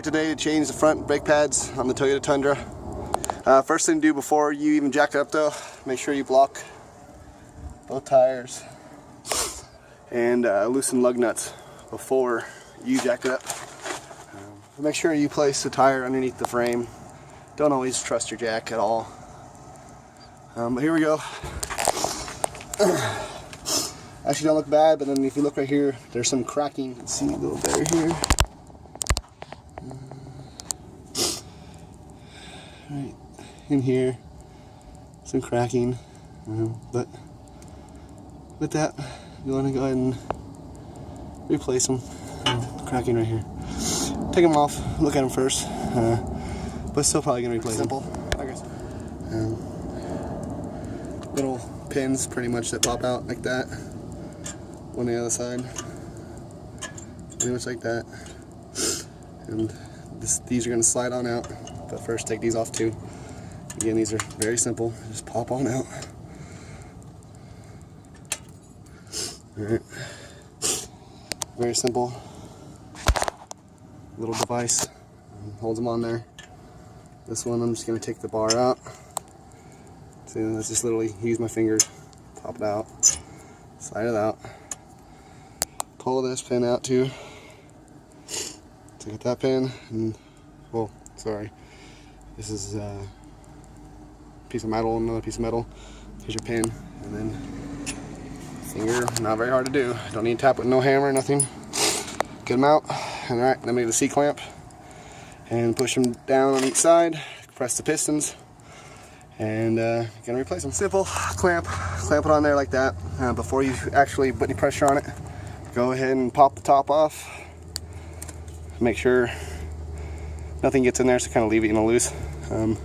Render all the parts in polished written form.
here today to change the front brake pads on the Toyota Tundra. First thing to do before you even jack it up though, make sure you block both tires and loosen lug nuts before you jack it up. Make sure you place the tire underneath the frame. Don't always trust your jack at all. But here we go. Actually don't look bad, but then if you look right here, there's some cracking. You can see a little better here. Right in here, some cracking. But with that, you want to go ahead and replace them. Cracking right here. Take them off, look at them first, but still probably going to replace them. Simple, I guess. Little pins pretty much that pop out like that. On the other side. Pretty much like that. And these are going to slide on out, but first take these off too. Again, these are very simple, just pop on out. Alright. Very simple. Little device holds them on there. This one I'm just going to take the bar out. See, let's just literally use my fingers, pop it out, slide it out, pull this pin out too. Take that pin, and well, sorry, this is a piece of metal, another piece of metal. Here's your pin, and then finger, not very hard to do. Don't need to tap with no hammer, nothing. Get them out. And alright, then we get the C-clamp and push them down on each side, press the pistons, and you're gonna replace them. Simple clamp it on there like that. Before you actually put any pressure on it, go ahead and pop the top off. Make sure nothing gets in there, so kind of leave it loose. A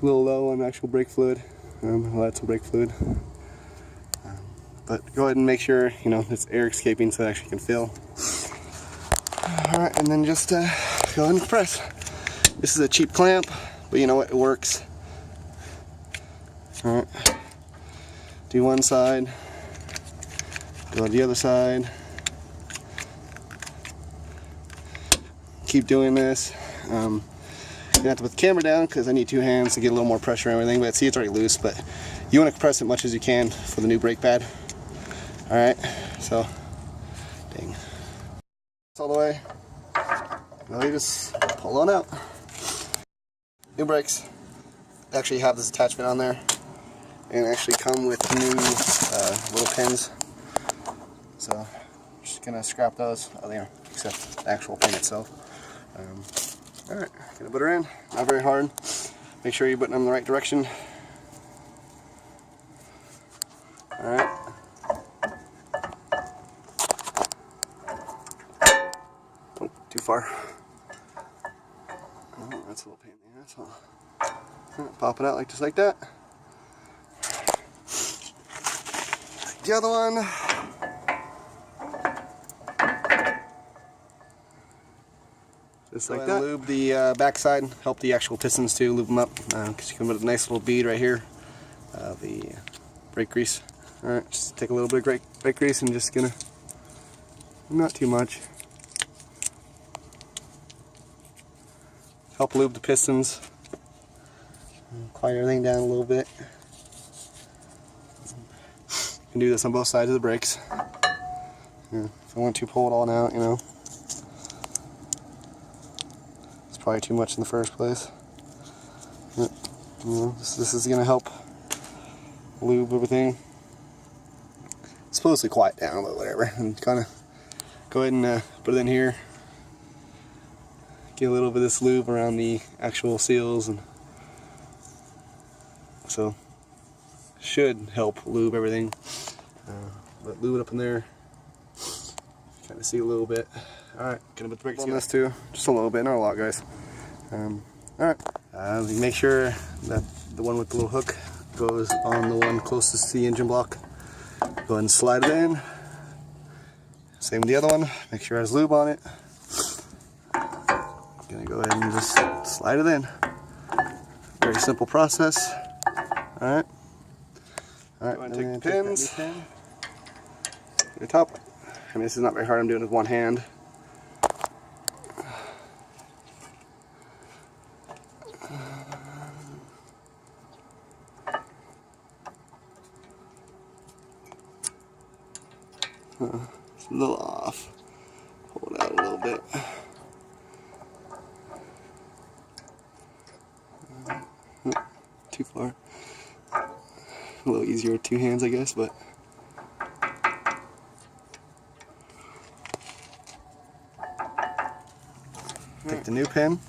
little low on actual brake fluid. Well, that's brake fluid. But go ahead and make sure it's air escaping so it actually can fill. Alright, and then just go ahead and press. This is a cheap clamp, but you know what, it works. Alright, do one side, go to the other side. Keep doing this. You have to put the camera down because I need two hands to get a little more pressure and everything, but see, it's already loose, but you want to compress it as much as you can for the new brake pad. Alright, so, dang. All the way. Now you just pull on out. New brakes actually have this attachment on there and actually come with new little pins. So I'm just gonna scrap those, except the actual pin itself. Alright, gonna put her in. Not very hard. Make sure you're putting them in the right direction. Alright. Too far. Oh, that's a little pain in the ass, huh? Pop it out just like that. The other one. Just like that. Lube the backside, help the actual pistons too, lube them up, because you can put a nice little bead right here of the brake grease. Alright, just take a little bit of brake grease and just gonna, not too much. Help lube the pistons. Quiet everything down a little bit. You can do this on both sides of the brakes. Yeah, if I want to pull it all out, it's probably too much in the first place. Yeah, this is going to help lube everything. It's supposed to quiet down, but whatever. And kind of go ahead and put it in here. Get a little bit of this lube around the actual seals, and so should help lube everything. But lube it up in there. Kind of see a little bit. All right, gonna put the brakes on this too, just a little bit, not a lot, guys. All right, make sure that the one with the little hook goes on the one closest to the engine block. Go ahead and slide it in. Same with the other one. Make sure it has lube on it. Gonna go ahead and just slide it in. Very simple process. Alright. Alright, go ahead and take the pins. The top. I mean, this is not very hard. I'm doing it with one hand. It's a little off. Pull it out a little bit. Too far. A little easier with two hands, I guess, but take the new pin.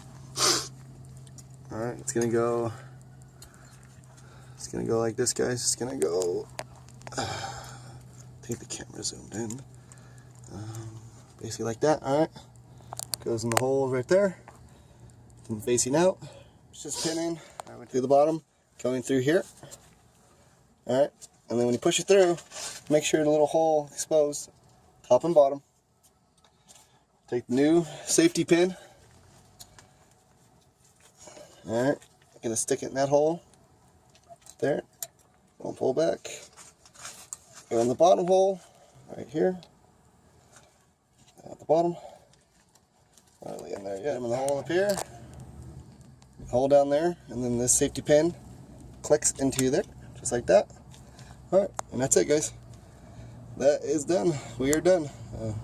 Alright, it's gonna go like this, guys. It's gonna go, I think the camera zoomed in. Basically like that, alright. Goes in the hole right there. And facing out. It's just pinning through the bottom, going through here. Alright, and then when you push it through, make sure the little hole exposed, top and bottom. Take the new safety pin. Alright, gonna stick it in that hole. There. We'll pull back. Go in the bottom hole, right here. At the bottom. Not really in there yet. I'm in the hole up here. Hole down there, and then this safety pin clicks into there, just like that. Alright, and that's it, guys. That is done. We are done. Alright.